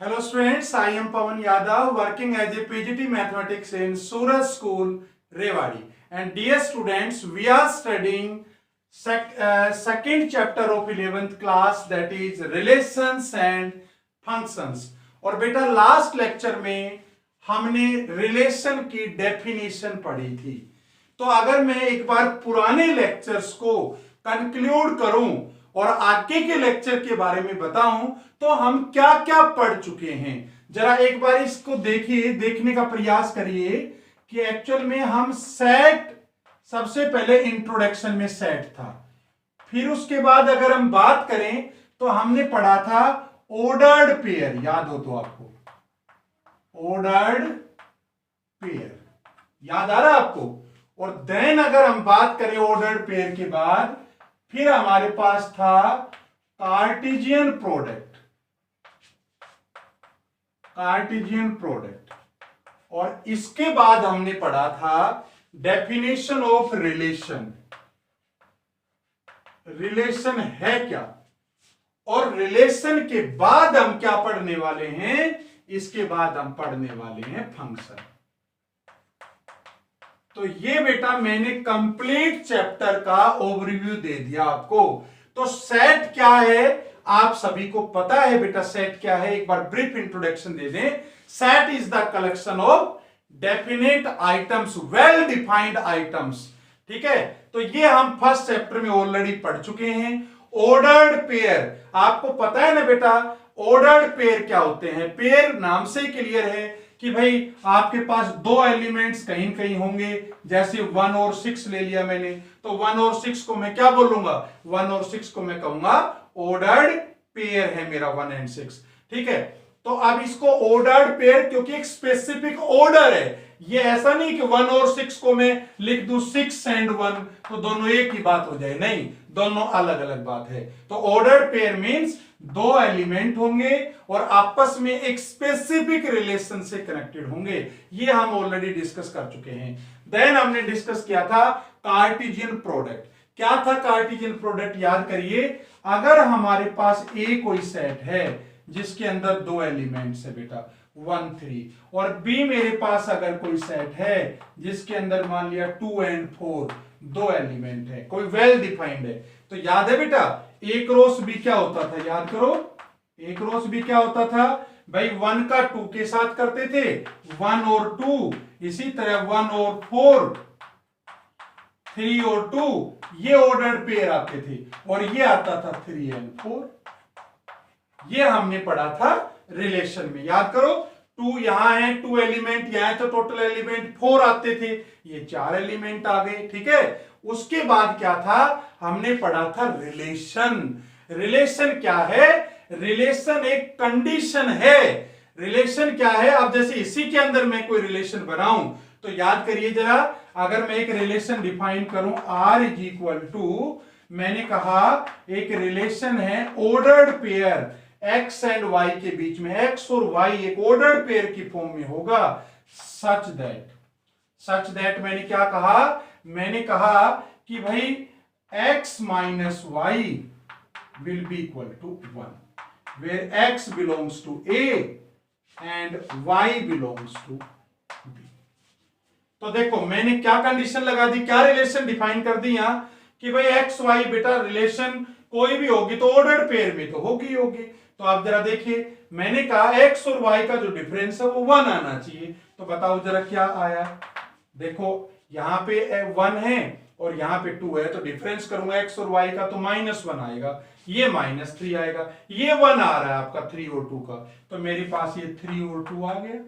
Hello students, I am Pawan Yadav working as a PGT Mathematics in Suraj School, Rewari. And dear students, we are studying second chapter of 11th class, that is relations and functions. और बेटा last lecture में हमने relation की definition पढ़ी थी। तो अगर मैं एक बार पुराने लेक्चर्स को कंक्लूड करूं और आगे के लेक्चर के बारे में बताऊं तो हम क्या क्या पढ़ चुके हैं, जरा एक बार इसको देखिए, देखने का प्रयास करिए कि एक्चुअल में हम सेट, सबसे पहले इंट्रोडक्शन में सेट था, फिर उसके बाद अगर हम बात करें तो हमने पढ़ा था ऑर्डर्ड पेयर, याद हो तो आपको ऑर्डर्ड पेयर याद आ रहा आपको। और देन अगर हम बात करें ऑर्डर्ड पेयर के बाद फिर हमारे पास था कार्टेशियन प्रोडक्ट, कार्टेशियन प्रोडक्ट, और इसके बाद हमने पढ़ा था डेफिनेशन ऑफ रिलेशन, रिलेशन है क्या, और रिलेशन के बाद हम क्या पढ़ने वाले हैं, इसके बाद हम पढ़ने वाले हैं फंक्शन। तो ये बेटा मैंने कंप्लीट चैप्टर का ओवरव्यू दे दिया आपको। तो सेट क्या है आप सभी को पता है बेटा, सेट क्या है एक बार ब्रीफ इंट्रोडक्शन दे दें। Set is the collection of definite items, well defined items, ठीक है। तो ये हम फर्स्ट चैप्टर में ऑलरेडी पढ़ चुके हैं। ऑर्डर्ड पेयर आपको पता है ना बेटा, ऑर्डर्ड पेयर क्या होते हैं। पेयर नाम से क्लियर है कि भाई आपके पास दो एलिमेंट्स कहीं कहीं होंगे, जैसे 1 और 6 ले लिया मैंने, तो 1 और 6 को मैं क्या बोलूंगा, 1 और 6 को मैं कहूंगा ऑर्डर्ड पेयर है मेरा 1 and 6, ठीक है। तो अब इसको ऑर्डर्ड पेयर क्योंकि एक स्पेसिफिक ऑर्डर है, ये ऐसा नहीं कि 1 और 6 को मैं लिख दूं 6 and 1 तो दोनों एक ही बात हो जाए, नहीं, दोनों अलग अलग बात है। तो ऑर्डर्ड पेयर मींस दो एलिमेंट होंगे और आपस में एक स्पेसिफिक रिलेशन से कनेक्टेड होंगे, ये हम ऑलरेडी डिस्कस कर चुके हैं। देन हमने डिस्कस किया था कार्टेशियन प्रोडक्ट। क्या था कार्टेशियन प्रोडक्ट, याद करिए, अगर हमारे पास ए कोई सेट है जिसके अंदर दो एलिमेंट्स है बेटा 1 3, और बी मेरे पास अगर कोई सेट है जिसके अंदर मान लिया 2 and 4 दो एलिमेंट है, कोई वेल डिफाइंड है, तो याद है बेटा ए क्रॉस बी क्या होता था, याद करो, ए क्रॉस बी क्या होता था भाई, 1 का 2 के साथ करते थे 1 और 2, इसी तरह 1 और 4, 3 और 2, ये ऑर्डर्ड पेयर आते थे, और ये आता था 3 and 4। ये हमने पढ़ा था रिलेशन में, याद करो, 2 यहां है, 2 एलिमेंट यहां है, तो टोटल एलिमेंट 4 आते थे, ये 4 एलिमेंट आ गए, ठीक है। उसके बाद क्या था, हमने पढ़ा था रिलेशन। रिलेशन क्या है, रिलेशन एक कंडीशन है। रिलेशन क्या है, अब जैसे इसी के अंदर मैं कोई रिलेशन बनाऊं तो याद करिए जरा, अगर मैं एक रिलेशन डिफाइन करूं R इज इक्वल टू, मैंने कहा एक रिलेशन है ordered pair x and y के बीच में, x और y एक ऑर्डर्ड पेयर की फॉर्म में होगा, सच दैट मैंने क्या कहा, मैंने कहा कि भाई x minus y will be equal to 1, where x belongs to a and y belongs to b। तो देखो मैंने क्या कंडीशन लगा दी, क्या रिलेशन डिफाइन कर दी यहां कि भाई x y बेटा रिलेशन कोई भी होगी तो ऑर्डर्ड पेयर में तो होगी। तो आप जरा देखिए, मैंने कहा x और y का जो डिफरेंस है वो 1 आना चाहिए, तो बताओ जरा क्या आया। देखो यहां पे 1 है और यहां पे 2 है, तो डिफरेंस करूंगा x और y का तो -1 आएगा, ये -3 आएगा, ये 1 आ रहा है आपका 3 और 2 का, तो मेरे पास ये 3 और 2 आ गया,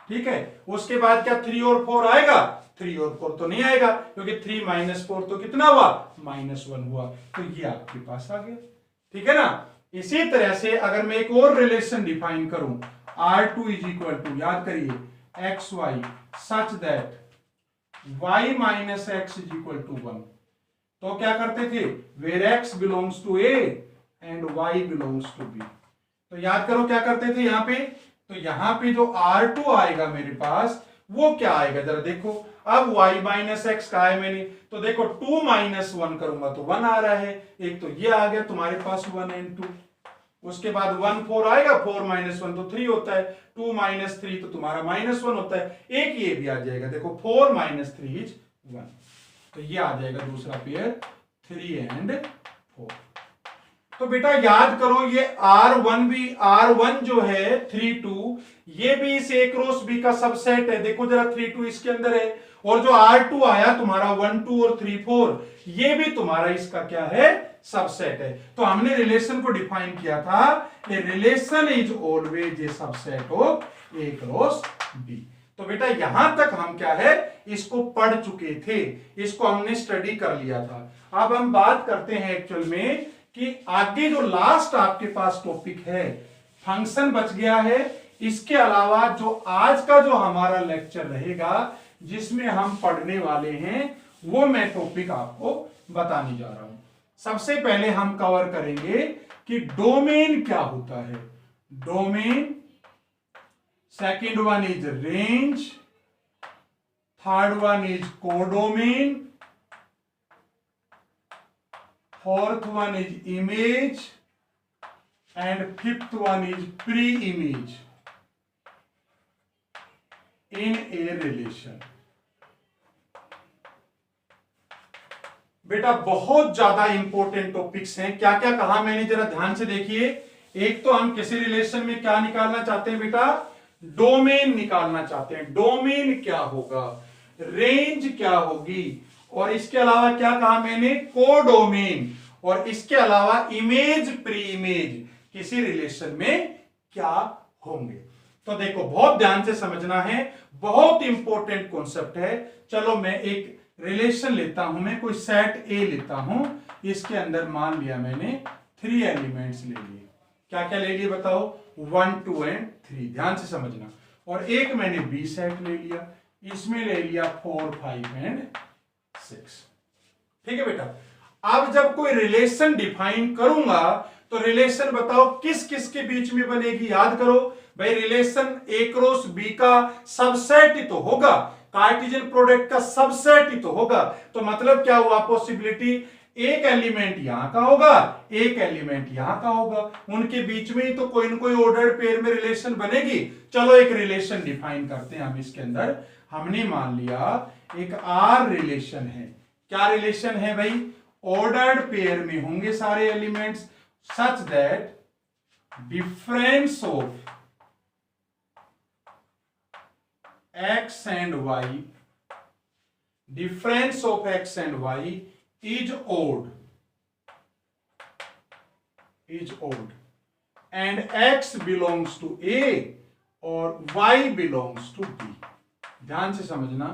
ठीक है। उसके बाद क्या 3 और 4 आएगा, 3 और 4 तो नहीं आएगा क्योंकि 3 - 4 तो कितना हुआ, -1 हुआ, तो ये आपके पास आ गया, ठीक है ना। इसी तरह से अगर मैं एक और रिलेशन डिफाइन करूं R2 इज इक्वल टू, याद करिए x y such that y minus x is equal to 1, तो क्या करते थे, where x belongs to a and y belongs to b। तो याद करो क्या करते थे यहां पे, तो यहां पे जो R2 आएगा मेरे पास वो क्या आएगा जरा देखो, अब y माइनस एक्स का है मैंने, तो देखो 2 - 1 करूंगा तो 1 आ रहा है, एक तो ये आ गया तुम्हारे पास 1 and 2। उसके बाद 1 4 आएगा, 4 माइनस 1 तो 3 होता है, 2 माइनस 3 तो तुम्हारा -1 होता है, एक ये भी आ जाएगा, देखो 4 माइनस 3 इज 1, तो ये आ जाएगा दूसरा पेयर 3 एंड 4। तो बेटा याद करो ये R1 जो है 3 2 ये भी इस A क्रॉस B का सबसेट है, देखो जरा 3 2 इसके अंदर है, और जो R2 आया तुम्हारा 1 2 और 3 4 ये भी तुम्हारा इसका क्या है, सबसेट है। तो हमने रिलेशन को डिफाइन किया था, a relation is always a subset of A cross B। तो बेटा यहां तक हम क्या है, इसको पढ़ चुके थे, इसको हमने स्टडी कर लिया था। अब हम बात करते हैं एक्चुअल में कि आगे जो लास्ट आपके पास टॉपिक है, फंक्शन बच गया है, इसके अलावा जो आज का जो हमारा लेक्चर रहेगा जिसमें हम पढ़ने वाले हैं वो मैं टॉपिक आपको बताने जा रहा हूं। सबसे पहले हम कवर करेंगे कि डोमेन क्या होता है, domain, second one is range, third one is codomain, fourth one is image and fifth one is pre-image in a relation। बेटा बहुत ज्यादा इंपॉर्टेंट टॉपिक्स हैं, क्या क्या कहा मैंने जरा ध्यान से देखिए। एक तो हम किसी रिलेशन में क्या निकालना चाहते हैं बेटा, डोमेन निकालना चाहते हैं, डोमेन क्या होगा, रेंज क्या होगी, और इसके अलावा क्या कहा मैंने, कोडोमेन, और इसके अलावा इमेज प्री इमेज किसी रिलेशन में क्या होंगे। तो देखो बहुत ध्यान से समझना है, बहुत इंपॉर्टेंट कॉन्सेप्ट है। चलो मैं एक रिलेशन लेता हूं, मैं कोई सेट ए लेता हूं, इसके अंदर मान लिया मैंने 3 एलिमेंट्स ले लिए, क्या क्या ले लिए बताओ, 1 2 एंड 3, ध्यान से समझना। और एक मैंने बी सेट ले लिया, इसमें ले लिया 4 5 एंड 6। ठीक है बेटा, अब जब कोई रिलेशन डिफाइन करूंगा तो रिलेशन बताओ किस किस के बीच में बनेगी, याद करो भाई, रिलेशन ए क्रॉस बी का सबसेट ही तो होगा, कार्टेशियन प्रोडक्ट का सबसेट ही तो होगा। तो मतलब क्या हुआ, पॉसिबिलिटी एक एलिमेंट यहां का होगा, एक एलिमेंट यहां का होगा, उनके बीच में ही तो कोई ना कोई ऑर्डर्ड पेयर में रिलेशन बनेगी। चलो एक रिलेशन डिफाइन करते हैं हम इसके अंदर। हमने मान लिया एक आर रिलेशन है, क्या रिलेशन है भाई, ऑर्डर्ड पेयर में होंगे सारे elements, such that difference of x and y, difference of x and y is odd, and x belongs to A और वाई बिलोंग्स टू बी। ध्यान से समझना,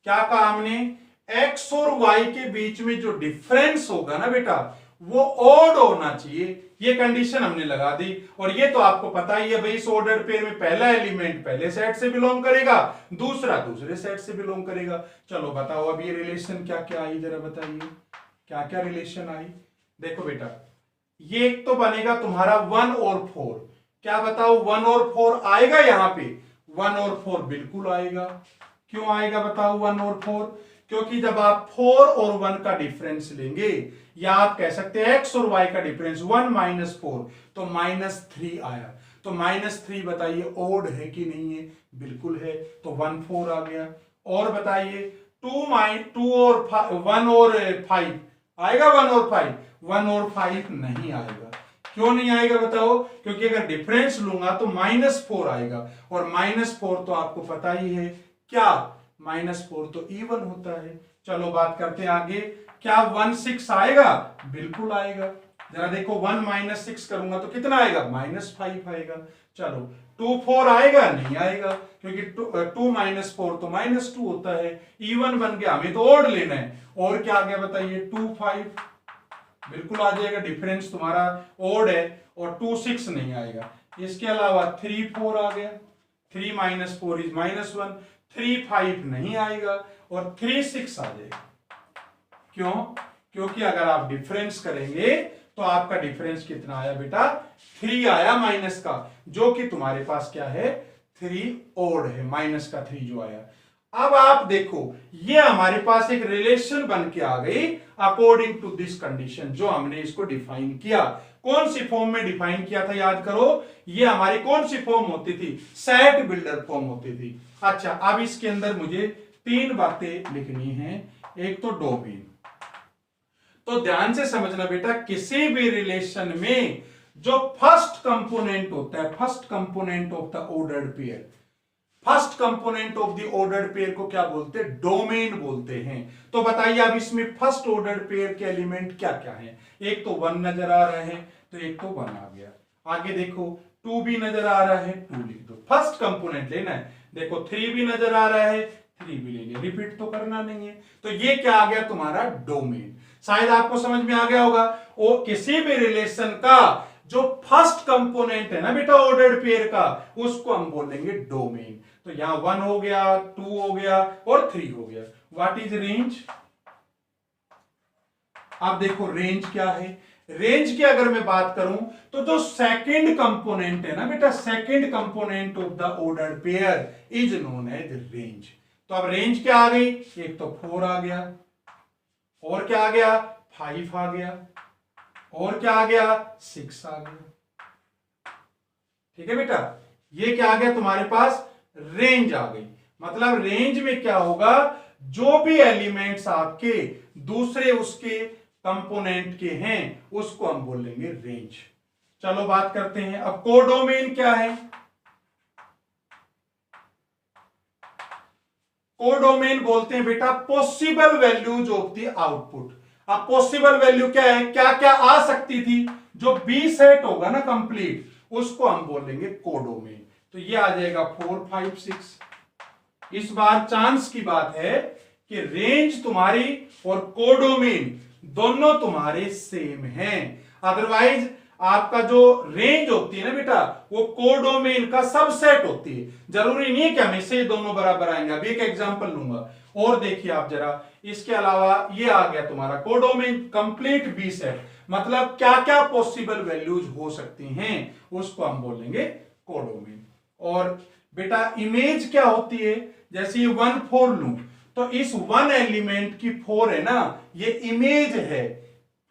क्या कहा हमने, x और y के बीच में जो डिफरेंस होगा ना बेटा वो ऑड होना चाहिए, ये कंडीशन हमने लगा दी। और ये तो आपको पता ही है भाई, इस ऑर्डर पेयर में पहला एलिमेंट पहले सेट से बिलोंग करेगा, दूसरा दूसरे सेट से बिलोंग करेगा। चलो बताओ अब ये रिलेशन क्या क्या आई, जरा बताइए क्या क्या रिलेशन आई। देखो बेटा, ये एक तो बनेगा तुम्हारा 1 और 4, क्या बताओ 1 और 4 आएगा यहां पे, 1 और 4 बिल्कुल आएगा। क्यों आएगा बताओ 1 और 4, क्योंकि जब आप 4 और 1 का डिफरेंस लेंगे, या आप कह सकते हैं x और y का डिफरेंस 1 माइनस 4, तो -3 आया। तो -3 बताइए ओड है कि नहीं है, बिल्कुल है, तो 1 4 आ गया। और बताइए 2 और 1 और 5 आएगा, 1 और 5, 1 और 5 नहीं आएगा। क्यों नहीं आएगा बताओ, क्योंकि अगर डिफरेंस लूंगा तो -4 आएगा, और -4 तो आपको पता ही है क्या, -4 तो इवन होता है। चलो बात करते हैं आगे, क्या 1 6 आएगा, बिल्कुल आएगा। जरा देखो 1 माइनस 6 करूंगा तो कितना आएगा, -5 आएगा। चलो 2 4 आएगा, नहीं आएगा, क्योंकि 2 माइनस 4 तो -2 होता है, इवन बन गया, हमें तो ओड लेना है। और क्या आ गया बताइए, 2 5 बिल्कुल आ जाएगा, डिफरेंस तुम्हारा ओड है। और 2 6 नहीं आएगा। इसके अलावा 3 4 आ गया, 3 माइनस 4 इज -1, 3 5 नहीं आएगा, और 3 6 आ जाएगा। क्यों, क्योंकि अगर आप डिफरेंस करेंगे तो आपका डिफरेंस कितना आया बेटा, 3 आया माइनस का, जो कि तुम्हारे पास क्या है, 3 ओड है, माइनस का 3 जो आया। अब आप देखो ये हमारे पास एक रिलेशन बन के आ गई अकॉर्डिंग टू दिस कंडीशन, जो हमने इसको डिफाइन किया। कौन सी फॉर्म में डिफाइन किया था, याद करो, ये हमारी कौन सी फॉर्म होती थी, सेट बिल्डर फॉर्म होती थी। अच्छा, अब इसके अंदर मुझे 3 बातें लिखनी है। एक तो डोमेन, तो ध्यान से समझना बेटा, किसी भी रिलेशन में जो फर्स्ट कंपोनेंट होता है, first component of the ordered pair, first component of the ordered pair को क्या बोलते हैं, डोमेन बोलते हैं। तो बताइए अब इसमें फर्स्ट ऑर्डर्ड पेयर के एलिमेंट क्या क्या हैं। एक तो 1 नजर आ रहा है, तो एक तो 1 आ गया। आगे देखो 2 भी नजर आ रहा है, 2 लिख दो, फर्स्ट कंपोनेंट लेना है। देखो 3 भी नजर आ रहा है, 3 भी ले लिया, रिपीट तो करना नहीं है। तो ये क्या आ गया तुम्हारा डोमेन। शायद आपको समझ में आ गया होगा। वो किसी भी रिलेशन का जो फर्स्ट कंपोनेंट है ना बेटा ऑर्डर्ड पेयर का, उसको हम बोलेंगे डोमेन। तो यहां 1 हो गया, 2 हो गया और 3 हो गया। What is range? अब देखो रेंज क्या है। रेंज की अगर मैं बात करूं तो जो सेकंड कंपोनेंट है ना बेटा, second component of the ordered pair is known as range. तो अब रेंज क्या आ गई, एक तो 4 आ गया, और क्या आ गया, 5 आ गया, और क्या आ गया, 6 आ गया। ठीक है बेटा, ये क्या आ गया तुम्हारे पास, रेंज आ गई। मतलब रेंज में क्या होगा, जो भी एलिमेंट्स आपके दूसरे उसके कंपोनेंट के हैं उसको हम बोलेंगे रेंज। चलो बात करते हैं अब कोडोमेन क्या है। कोडोमेन बोलते हैं बेटा possible values of the output. अब पॉसिबल वैल्यू क्या है, क्या क्या आ सकती थी, जो बी सेट होगा ना कंप्लीट, उसको हम बोलेंगे कोडोमेन। तो ये आ जाएगा 4, 5, 6। इस बार चांस की बात है कि रेंज तुम्हारी और कोडोमेन दोनों तुम्हारे सेम हैं। अदरवाइज आपका जो रेंज होती है ना बेटा, वो कोडोमेन का सबसेट होती है। जरूरी नहीं है कि हमेशा ये दोनों बराबर आएंगे। अभी एक एग्जांपल लूंगा और देखिए आप जरा। इसके अलावा ये आ गया तुम्हारा कोडोमेन कंप्लीट बी सेट। मतलब क्या क्या पॉसिबल वैल्यूज हो सकती हैं उसको हम बोलेंगे कोडोमेन। और बेटा इमेज क्या होती है, जैसे ये 1, 4 लूं तो इस 1 एलिमेंट की 4 है ना, ये इमेज है।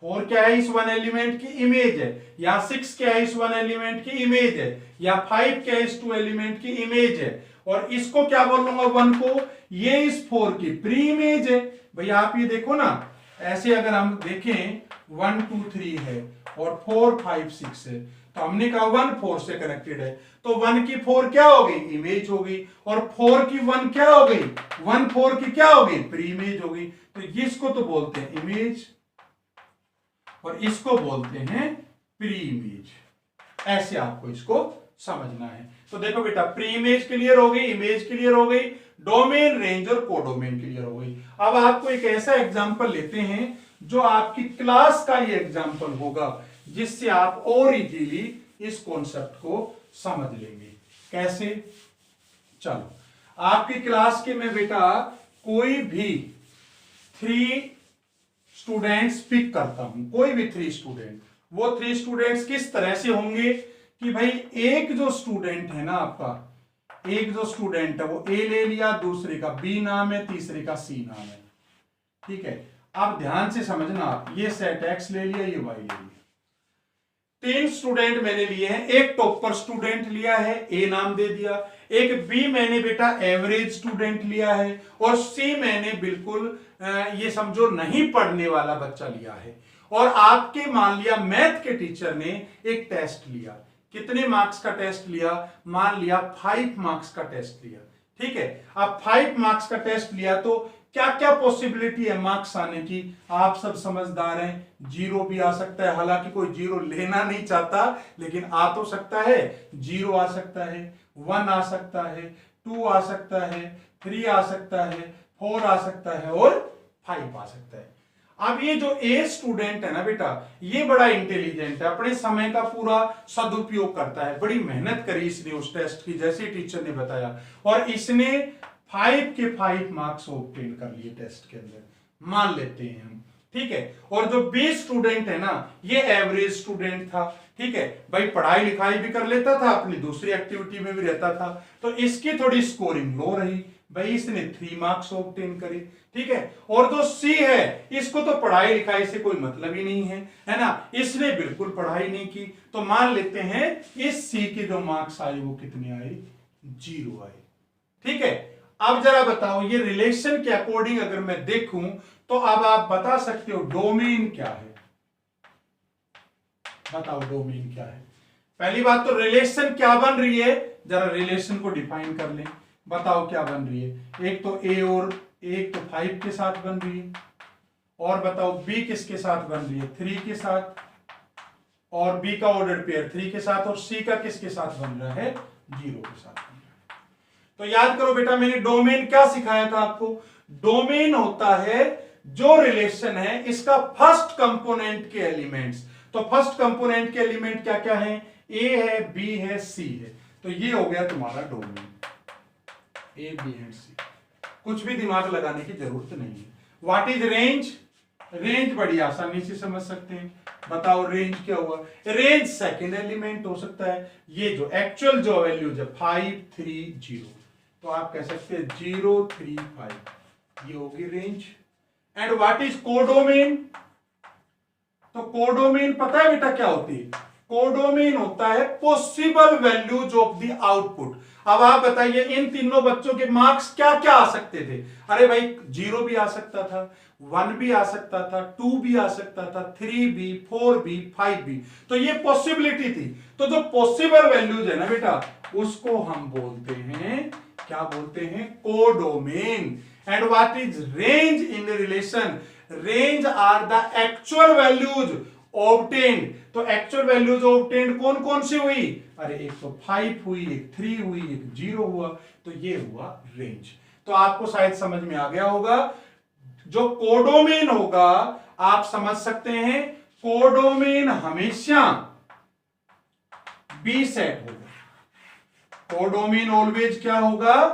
4 क्या है, इस 1 एलिमेंट की इमेज है। या 6 क्या है, इस 1 एलिमेंट की इमेज है। या 5 क्या है, इस 2 एलिमेंट की इमेज है। और इसको क्या बोल लूंगा 1 को, ये इस 4 की प्री इमेज है। भैया आप ये देखो ना, ऐसे अगर हम देखें 1, 2, 3 है और 4, 5, 6 है, तो हमने कहा 1 4 से कनेक्टेड है, तो 1 की 4 क्या हो गई, इमेज हो गई। और 4 की 1 क्या हो गई, 1 4 की क्या हो गई, प्री इमेज हो गई। तो इसको तो बोलते हैं इमेज और इसको बोलते हैं प्री इमेज। ऐसे आपको इसको समझना है। तो देखो बेटा प्री इमेज क्लियर हो गई, इमेज क्लियर हो गई, डोमेन, रेंज और कोडोमेन क्लियर हो गई। अब आपको एक ऐसा एग्जांपल लेते हैं जो आपकी क्लास का ये एग्जांपल होगा, जिससे आप और इजीली इस कॉन्सेप्ट को समझ लेंगे। कैसे, चलो आपकी क्लास के में बेटा कोई भी 3 स्टूडेंट्स पिक करता हूं, कोई भी 3 स्टूडेंट। वो 3 स्टूडेंट्स किस तरह से होंगे कि भाई एक जो स्टूडेंट है ना आपका, एक जो स्टूडेंट है वो ए ले लिया, दूसरे का बी नाम है, तीसरे का सी नाम है। ठीक है, आप ध्यान से समझना, आप ये सेट एक्स ले लिया, ये वाई ले लिया। 3 स्टूडेंट मैंने लिए हैं। एक टॉपर स्टूडेंट लिया है, ए नाम दे दिया। एक बी मैंने बेटा एवरेज स्टूडेंट लिया है। और सी मैंने बिल्कुल ये समझो नहीं पढ़ने वाला बच्चा लिया है। और आपके मान लिया मैथ के टीचर ने एक टेस्ट लिया। कितने मार्क्स का टेस्ट लिया, मान लिया 5 मार्क्स का टेस्ट लिया। ठीक है, अब 5 मार्क्स का टेस्ट लिया तो क्या क्या पॉसिबिलिटी है मार्क्स आने की, आप सब समझदार हैं। 0 भी आ सकता है, हालांकि कोई 0 लेना नहीं चाहता, लेकिन आ तो सकता है। 0 आ सकता है, 1 आ सकता है, 2 आ सकता है, 3 आ सकता है, 4 आ सकता है और 5 आ सकता है। अब ये जो ए स्टूडेंट है ना बेटा, ये बड़ा इंटेलिजेंट है, अपने समय का पूरा सदुपयोग करता है। बड़ी मेहनत करी इसने उस टेस्ट की, जैसे टीचर ने बताया, और इसने 5 के 5 मार्क्स ऑब्टेन कर लिए टेस्ट के अंदर, मान लेते हैं हम। ठीक है, और जो बी स्टूडेंट है ना, ये एवरेज स्टूडेंट था। ठीक है भाई, पढ़ाई लिखाई भी कर लेता था, अपनी दूसरी एक्टिविटी में भी रहता था, तो इसकी थोड़ी स्कोरिंग लो रही। भाई इसने 3 मार्क्स ऑब्टेन करे, ठीक है। और जो सी है इसको तो पढ़ाई लिखाई से कोई मतलब ही नहीं है ना, इसने बिल्कुल पढ़ाई नहीं की, तो मान लेते हैं इस सी के जो मार्क्स आए वो कितने आए, 0 आए, ठीक है। अब जरा बताओ ये रिलेशन के अकॉर्डिंग अगर मैं देखूं तो अब आप बता सकते हो डोमेन क्या है, बताओ डोमेन क्या है। पहली बात तो रिलेशन क्या बन रही है, जरा रिलेशन को डिफाइन कर लें, बताओ क्या बन रही है। एक तो ए और एक तो 5 के साथ बन रही है, और बताओ बी किसके साथ बन रही है, 3 के साथ, और बी का ऑर्डर पेयर 3 के साथ, और सी का किसके साथ बन रहा है, 0 के साथ बन रहा है। तो याद करो बेटा मैंने डोमेन क्या सिखाया था आपको, डोमेन होता है जो रिलेशन है इसका फर्स्ट कंपोनेंट के एलिमेंट्स। तो फर्स्ट कंपोनेंट के एलिमेंट क्या क्या है, ए है, बी है, सी है, तो ये हो गया तुम्हारा डोमेन, ए बी एंड सी। कुछ भी दिमाग लगाने की जरूरत नहीं है। व्हाट इज रेंज, रेंज बड़ी आसानी से समझ सकते हैं, बताओ रेंज क्या हुआ, रेंज सेकंड एलिमेंट हो सकता है, ये जो एक्चुअल जो वैल्यूज है 5 3 0, तो आप कह सकते हैं 0 3 5, ये होगी range. And what is codomain, तो कोडोमेन पता है बेटा क्या होती है, कोडोमेन होता है possible values of the output. अब आप बताइए इन तीनों बच्चों के मार्क्स क्या क्या आ सकते थे, अरे भाई 0 भी आ सकता था, 1 भी आ सकता था, 2 भी आ सकता था, 3 भी, 4 भी, 5 भी, तो ये पॉसिबिलिटी थी। तो जो पॉसिबल वैल्यूज है ना बेटा उसको हम बोलते हैं, क्या बोलते हैं, codomain. And what is range in relation, range are the actual values obtained. तो एक्चुअल वैल्यूज ऑब्टेन्ड कौन कौन सी हुई, अरे एक तो 5 हुई, एक 3 हुई, एक 0 हुआ, तो ये हुआ रेंज। तो आपको शायद समझ में आ गया होगा, जो कोडोमेन होगा आप समझ सकते हैं, कोडोमेन हमेशा बी सेट होगा, कोडोमेन ऑलवेज क्या होगा,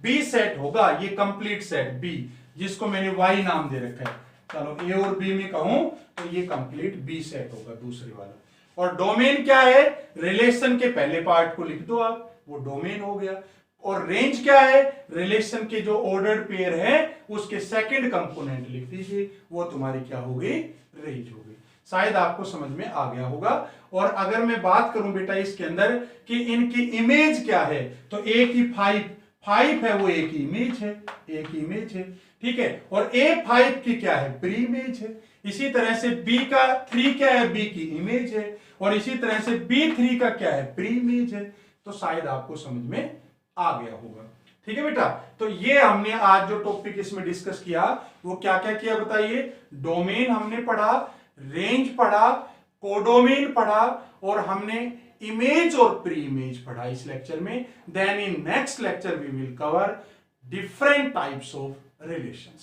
बी सेट होगा, ये कंप्लीट सेट बी जिसको मैंने वाई नाम दे रखा है, चलो ए और बी में कहूं तो ये कंप्लीट बी सेट होगा दूसरे वाला। और डोमेन क्या है, रिलेशन के पहले पार्ट को लिख दो आप, वो डोमेन हो गया। और रेंज क्या है, रिलेशन के जो ऑर्डर्ड पेयर है उसके सेकंड कंपोनेंट लिख दीजिए, वो तुम्हारी क्या होगी, रेंज होगी। शायद आपको समझ में आ गया होगा। और अगर मैं बात करूं बेटा इसके अंदर कि इनकी इमेज क्या है, तो ए की 5 है वो एक ही इमेज है, एक ही इमेज है, ठीक है। और A5 की क्या है, प्री इमेज है। इसी तरह से B का 3 क्या है, B की इमेज है। और इसी तरह से B3 का क्या है, प्री इमेज है। तो शायद आपको समझ में आ गया होगा, ठीक है बेटा। तो ये हमने आज जो टॉपिक इसमें डिस्कस किया वो क्या क्या किया बताइए, डोमेन हमने पढ़ा, रेंज पढ़ा, कोडोमेन पढ़ा, और हमने इमेज और प्री इमेज पढ़ा इस लेक्चर में। Then in next lecture we will cover different types of relations.